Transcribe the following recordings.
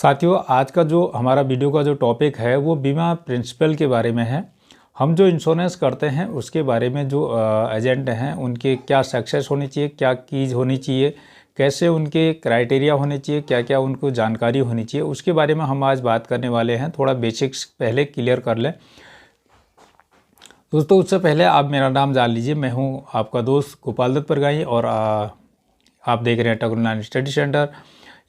साथियों, आज का जो हमारा वीडियो का जो टॉपिक है वो बीमा प्रिंसिपल के बारे में है। हम जो इंश्योरेंस करते हैं उसके बारे में जो एजेंट हैं उनके क्या सक्सेस होनी चाहिए, क्या कीज होनी चाहिए, कैसे उनके क्राइटेरिया होने चाहिए, क्या क्या उनको जानकारी होनी चाहिए, उसके बारे में हम आज बात करने वाले हैं। थोड़ा बेसिक्स पहले क्लियर कर लें दोस्तों। उससे पहले आप मेरा नाम जान लीजिए। मैं हूँ आपका दोस्त गोपाल दत्त परगाई और आप देख रहे हैं टैगोर स्टडी सेंटर।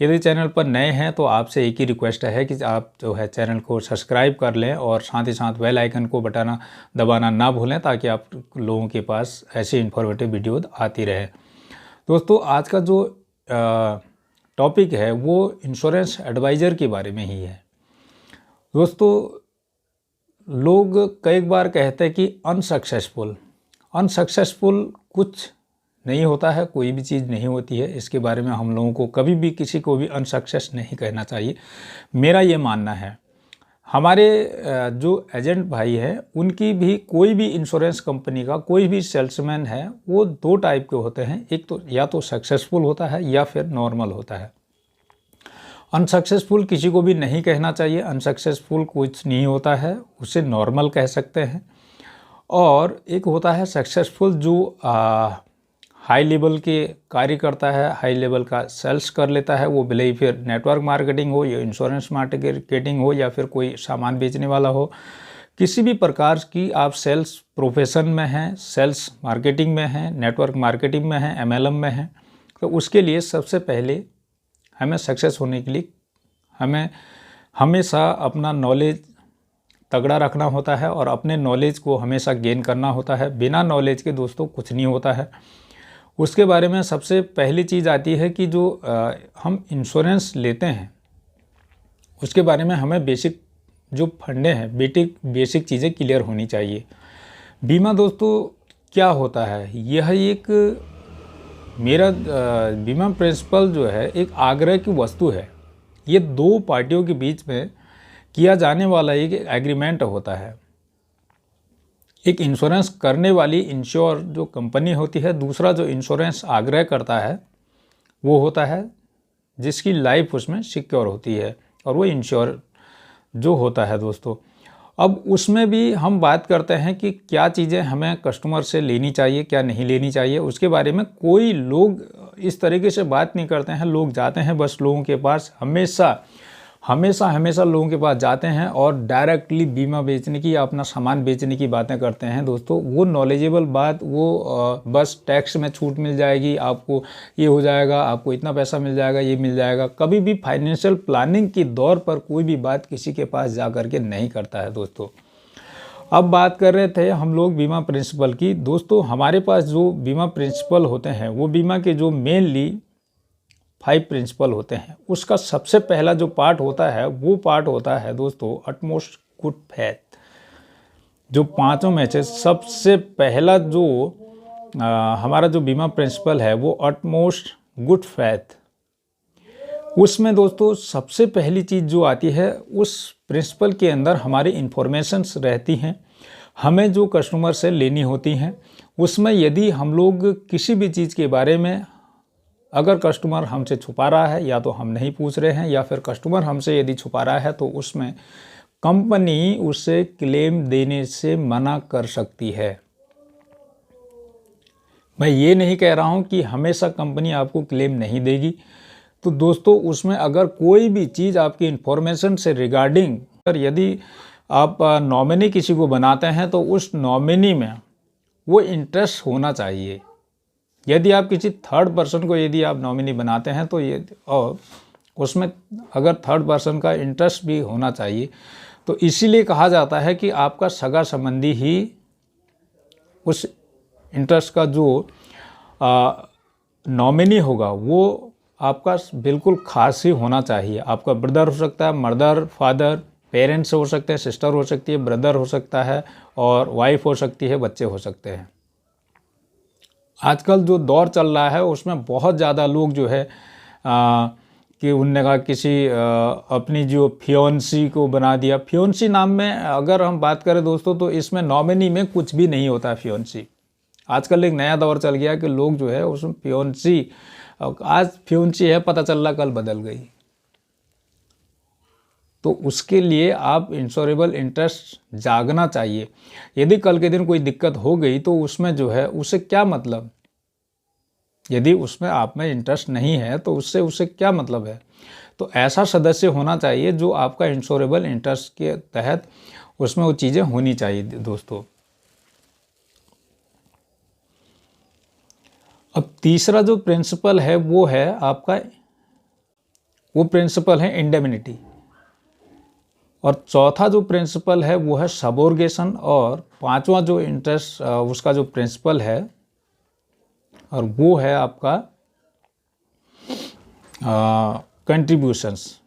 यदि चैनल पर नए हैं तो आपसे एक ही रिक्वेस्ट है कि आप जो है चैनल को सब्सक्राइब कर लें और साथ ही साथ बेल आइकन को दबाना ना भूलें, ताकि आप लोगों के पास ऐसी इन्फॉर्मेटिव वीडियो आती रहे। दोस्तों, आज का जो टॉपिक है वो इंश्योरेंस एडवाइज़र के बारे में ही है। दोस्तों, लोग कई बार कहते हैं कि अनसक्सेसफुल कुछ नहीं होता है, कोई भी चीज़ नहीं होती है। इसके बारे में हम लोगों को कभी भी किसी को भी अनसक्सेस नहीं कहना चाहिए, मेरा ये मानना है। हमारे जो एजेंट भाई हैं उनकी भी कोई भी इंश्योरेंस कंपनी का कोई भी सेल्समैन है वो दो टाइप के होते हैं। एक तो या तो सक्सेसफुल होता है या फिर नॉर्मल होता है। अनसक्सेसफुल किसी को भी नहीं कहना चाहिए। अनसक्सेसफुल कुछ नहीं होता है, उसे नॉर्मल कह सकते हैं। और एक होता है सक्सेसफुल जो हाई लेवल के कार्य करता है, हाई लेवल का सेल्स कर लेता है। वो भले ही फिर नेटवर्क मार्केटिंग हो या इंश्योरेंस मार्केटिंग हो या फिर कोई सामान बेचने वाला हो, किसी भी प्रकार की आप सेल्स प्रोफेशन में हैं, सेल्स मार्केटिंग में हैं, नेटवर्क मार्केटिंग में हैं, एमएलएम में हैं, तो उसके लिए सबसे पहले हमें सक्सेस होने के लिए हमें हमेशा अपना नॉलेज तगड़ा रखना होता है और अपने नॉलेज को हमेशा गेन करना होता है। बिना नॉलेज के दोस्तों कुछ नहीं होता है। उसके बारे में सबसे पहली चीज़ आती है कि जो हम इंश्योरेंस लेते हैं उसके बारे में हमें बेसिक जो फंडे हैं, बेसिक चीज़ें क्लियर होनी चाहिए। बीमा दोस्तों क्या होता है, यह एक मेरा बीमा प्रिंसिपल जो है एक आग्रह की वस्तु है। ये दो पार्टियों के बीच में किया जाने वाला एक एग्रीमेंट होता है। एक इंश्योरेंस करने वाली इंश्योर जो कंपनी होती है, दूसरा जो इंश्योरेंस आग्रह करता है वो होता है जिसकी लाइफ उसमें सिक्योर होती है, और वो इंश्योर जो होता है दोस्तों। अब उसमें भी हम बात करते हैं कि क्या चीज़ें हमें कस्टमर से लेनी चाहिए, क्या नहीं लेनी चाहिए। उसके बारे में कोई लोग इस तरीके से बात नहीं करते हैं। लोग जाते हैं बस लोगों के पास, हमेशा लोगों के पास जाते हैं और डायरेक्टली बीमा बेचने की या अपना सामान बेचने की बातें करते हैं दोस्तों। वो नॉलेजेबल बात, वो बस टैक्स में छूट मिल जाएगी, आपको ये हो जाएगा, आपको इतना पैसा मिल जाएगा, ये मिल जाएगा। कभी भी फाइनेंशियल प्लानिंग की दौर पर कोई भी बात किसी के पास जा कर के नहीं करता है दोस्तों। अब बात कर रहे थे हम लोग बीमा प्रिंसिपल की। दोस्तों, हमारे पास जो बीमा प्रिंसिपल होते हैं वो बीमा के जो मेनली 5 प्रिंसिपल होते हैं। उसका सबसे पहला जो पार्ट होता है वो पार्ट होता है दोस्तों अटमोस्ट गुड फेथ। जो पांचों में से सबसे पहला जो हमारा जो बीमा प्रिंसिपल है वो अटमोस्ट गुड फेथ। उसमें दोस्तों सबसे पहली चीज़ जो आती है, उस प्रिंसिपल के अंदर हमारी इंफॉर्मेशंस रहती हैं, हमें जो कस्टमर से लेनी होती हैं। उसमें यदि हम लोग किसी भी चीज़ के बारे में अगर कस्टमर हमसे छुपा रहा है, या तो हम नहीं पूछ रहे हैं, या फिर कस्टमर हमसे यदि छुपा रहा है, तो उसमें कंपनी उसे क्लेम देने से मना कर सकती है। मैं ये नहीं कह रहा हूं कि हमेशा कंपनी आपको क्लेम नहीं देगी। तो दोस्तों, उसमें अगर कोई भी चीज़ आपकी इंफॉर्मेशन से रिगार्डिंग, यदि आप नॉमिनी किसी को बनाते हैं तो उस नॉमिनी में वो इंटरेस्ट होना चाहिए। यदि आप किसी थर्ड पर्सन को यदि आप नॉमिनी बनाते हैं तो ये, और उसमें अगर थर्ड पर्सन का इंटरेस्ट भी होना चाहिए, तो इसीलिए कहा जाता है कि आपका सगा संबंधी ही उस इंटरेस्ट का जो नॉमिनी होगा वो आपका बिल्कुल खास ही होना चाहिए। आपका ब्रदर हो सकता है, मदर, फादर, पेरेंट्स हो सकते हैं, सिस्टर हो सकती है, ब्रदर हो सकता है, और वाइफ हो सकती है, बच्चे हो सकते हैं। आजकल जो दौर चल रहा है उसमें बहुत ज़्यादा लोग जो है कि उनने कहा किसी अपनी जो फियोन्सी को बना दिया। फियोन्सी नाम में अगर हम बात करें दोस्तों, तो इसमें नॉमिनी में कुछ भी नहीं होता है फियोन्सी। आजकल एक नया दौर चल गया कि लोग जो है उसमें फियोन्सी, आज फियोन्सी है, पता चल रहा कल बदल गई। तो उसके लिए आप इंश्योरेबल इंटरेस्ट जागना चाहिए। यदि कल के दिन कोई दिक्कत हो गई तो उसमें जो है उसे क्या मतलब, यदि उसमें आप में इंटरेस्ट नहीं है तो उससे उसे क्या मतलब है। तो ऐसा सदस्य होना चाहिए जो आपका इंश्योरेबल इंटरेस्ट के तहत उसमें वो चीज़ें होनी चाहिए दोस्तों। अब तीसरा जो प्रिंसिपल है वो है आपका, वो प्रिंसिपल है इंडेमनिटी, और चौथा जो प्रिंसिपल है वो है सबोर्गेशन, और पांचवा जो इंटरेस्ट उसका जो प्रिंसिपल है और वो है आपका कंट्रीब्यूशंस।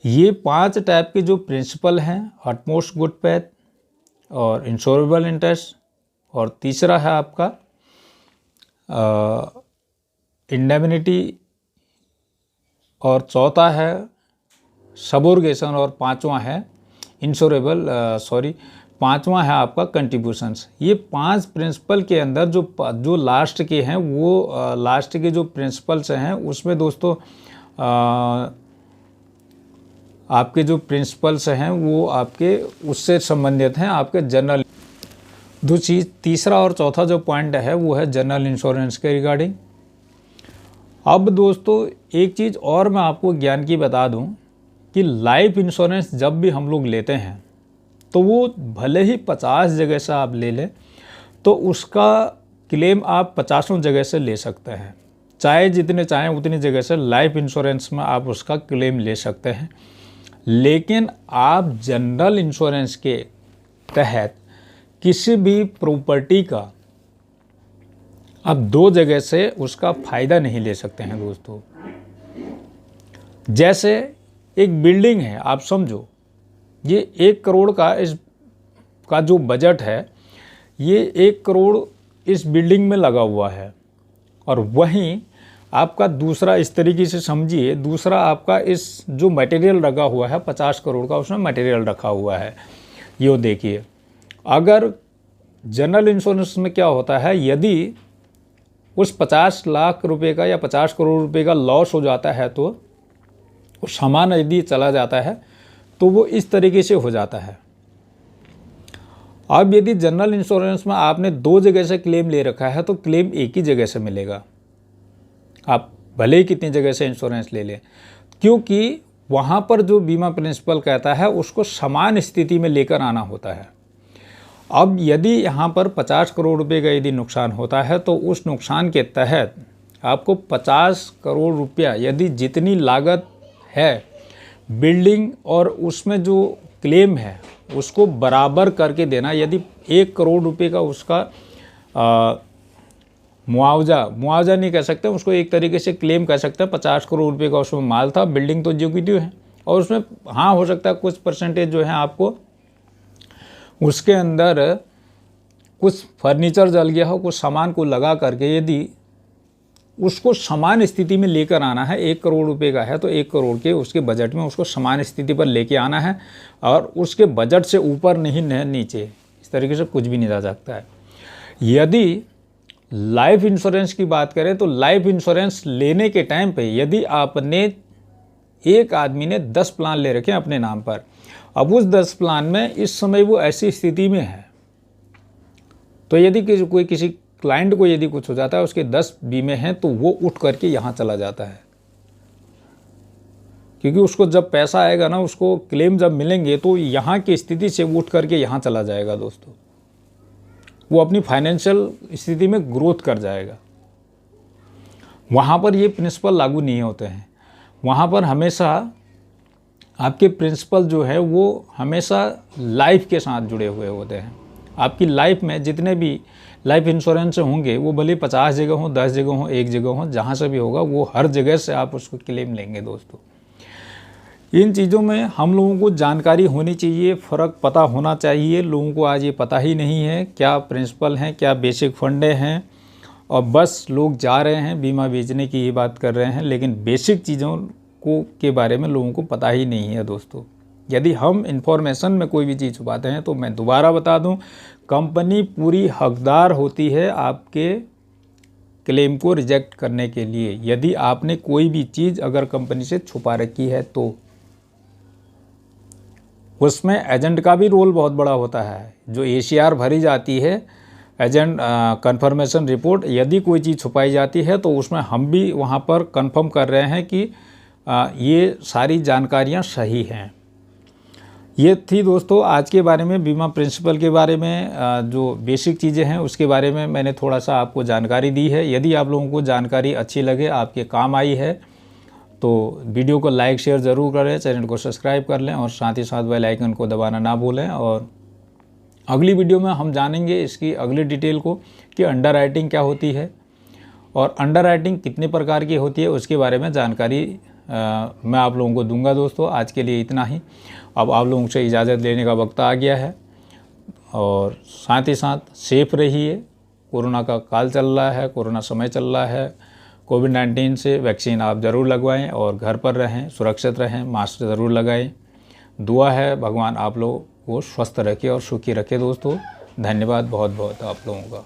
ये 5 टाइप के जो प्रिंसिपल हैं, अटमोस्ट गुड फेथ और इंश्योरेबल इंटरेस्ट, और तीसरा है आपका इंडेमनिटी, और चौथा है सबोर्गेशन, और पांचवा है पांचवा है आपका कंट्रीब्यूशंस। ये 5 प्रिंसिपल के अंदर जो लास्ट के हैं वो लास्ट के जो प्रिंसिपल्स हैं उसमें दोस्तों आपके जो प्रिंसिपल्स हैं वो आपके उससे संबंधित हैं आपके जनरल। तीसरा और चौथा जो पॉइंट है वो है जनरल इंश्योरेंस के रिगार्डिंग। अब दोस्तों एक चीज़ और मैं आपको ज्ञान की बता दूं कि लाइफ इंश्योरेंस जब भी हम लोग लेते हैं तो वो भले ही 50 जगह से आप ले लें तो उसका क्लेम आप 50 जगह से ले सकते हैं, चाहे जितने चाहें उतनी जगह से लाइफ इंश्योरेंस में आप उसका क्लेम ले सकते हैं। लेकिन आप जनरल इंश्योरेंस के तहत किसी भी प्रॉपर्टी का आप 2 जगह से उसका फ़ायदा नहीं ले सकते हैं दोस्तों। जैसे एक बिल्डिंग है, आप समझो ये 1 करोड़ का जो बजट है, ये 1 करोड़ इस बिल्डिंग में लगा हुआ है, और वहीं आपका दूसरा, इस तरीके से समझिए, दूसरा आपका इस जो मटेरियल रखा हुआ है 50 करोड़ का, उसमें मटेरियल रखा हुआ है। ये देखिए, अगर जनरल इंश्योरेंस में क्या होता है, यदि उस 50 लाख रुपए का या 50 करोड़ रुपए का लॉस हो जाता है तो वो सामान यदि चला जाता है तो वो इस तरीके से हो जाता है। अब यदि जनरल इंश्योरेंस में आपने 2 जगह से क्लेम ले रखा है तो क्लेम एक ही जगह से मिलेगा, आप भले ही कितनी जगह से इंश्योरेंस ले लें, क्योंकि वहाँ पर जो बीमा प्रिंसिपल कहता है उसको समान स्थिति में लेकर आना होता है। अब यदि यहाँ पर 50 करोड़ रुपए का यदि नुकसान होता है तो उस नुकसान के तहत आपको 50 करोड़ रुपया, यदि जितनी लागत है बिल्डिंग और उसमें जो क्लेम है उसको बराबर करके देना। यदि 1 करोड़ रुपए का उसका मुआवजा नहीं कह सकते, उसको एक तरीके से क्लेम कह सकते हैं। 50 करोड़ रुपए का उसमें माल था, बिल्डिंग तो एग्जीक्यूटिव है, और उसमें हाँ हो सकता है कुछ परसेंटेज जो है आपको उसके अंदर कुछ फर्नीचर जल गया हो, कुछ सामान को लगा करके यदि उसको समान स्थिति में लेकर आना है, 1 करोड़ रुपए का है तो 1 करोड़ के उसके बजट में उसको समान स्थिति पर लेके आना है, और उसके बजट से ऊपर नहीं नीचे, इस तरीके से कुछ भी नहीं जा सकता है। यदि लाइफ इंश्योरेंस की बात करें तो लाइफ इंश्योरेंस लेने के टाइम पे यदि आपने, एक आदमी ने 10 प्लान ले रखे हैं अपने नाम पर, अब उस 10 प्लान में इस समय वो ऐसी स्थिति में है, तो यदि किसी क्लाइंट को यदि कुछ हो जाता है, उसके 10 बीमे हैं, तो वो उठ करके यहाँ चला जाता है, क्योंकि उसको जब पैसा आएगा ना, उसको क्लेम जब मिलेंगे तो यहाँ की स्थिति से वो उठ करके यहाँ चला जाएगा दोस्तों, वो अपनी फाइनेंशियल स्थिति में ग्रोथ कर जाएगा। वहाँ पर ये प्रिंसिपल लागू नहीं होते हैं। वहाँ पर हमेशा आपके प्रिंसिपल जो है वो हमेशा लाइफ के साथ जुड़े हुए होते हैं। आपकी लाइफ में जितने भी लाइफ इंश्योरेंस होंगे वो भले 50 जगह हो, 10 जगह हो, 1 जगह हो, जहाँ से भी होगा वो हर जगह से आप उसको क्लेम लेंगे दोस्तों। इन चीज़ों में हम लोगों को जानकारी होनी चाहिए, फ़र्क पता होना चाहिए। लोगों को आज ये पता ही नहीं है क्या प्रिंसिपल हैं, क्या बेसिक फंडे हैं, और बस लोग जा रहे हैं बीमा बेचने की ही बात कर रहे हैं, लेकिन बेसिक चीज़ों के बारे में लोगों को पता ही नहीं है दोस्तों। यदि हम इंफॉर्मेशन में कोई भी चीज़ छुपाते हैं तो मैं दोबारा बता दूं, कंपनी पूरी हकदार होती है आपके क्लेम को रिजेक्ट करने के लिए, यदि आपने कोई भी चीज़ अगर कंपनी से छुपा रखी है तो। उसमें एजेंट का भी रोल बहुत बड़ा होता है। जो ACR भरी जाती है, एजेंट कन्फर्मेशन रिपोर्ट, यदि कोई चीज़ छुपाई जाती है तो उसमें हम भी वहाँ पर कंफर्म कर रहे हैं कि ये सारी जानकारियाँ सही हैं। ये थी दोस्तों आज के बारे में, बीमा प्रिंसिपल के बारे में जो बेसिक चीज़ें हैं उसके बारे में मैंने थोड़ा सा आपको जानकारी दी है। यदि आप लोगों को जानकारी अच्छी लगे, आपके काम आई है, तो वीडियो को लाइक शेयर ज़रूर करें, चैनल को सब्सक्राइब कर लें और साथ ही साथ बेल आइकन को दबाना ना भूलें। और अगली वीडियो में हम जानेंगे इसकी अगली डिटेल को कि अंडर राइटिंग क्या होती है और अंडर राइटिंग कितने प्रकार की होती है, उसके बारे में जानकारी मैं आप लोगों को दूंगा। दोस्तों आज के लिए इतना ही। अब आप लोगों से इजाज़त लेने का वक्त आ गया है और साथ ही साथ सेफ रहिए। कोरोना का काल चल रहा है, कोरोना समय चल रहा है। कोविड-19 से वैक्सीन आप ज़रूर लगवाएं और घर पर रहें, सुरक्षित रहें, मास्क ज़रूर लगाएं। दुआ है भगवान आप लोगों को स्वस्थ रखे और सुखी रखे। दोस्तों धन्यवाद बहुत बहुत आप लोगों का।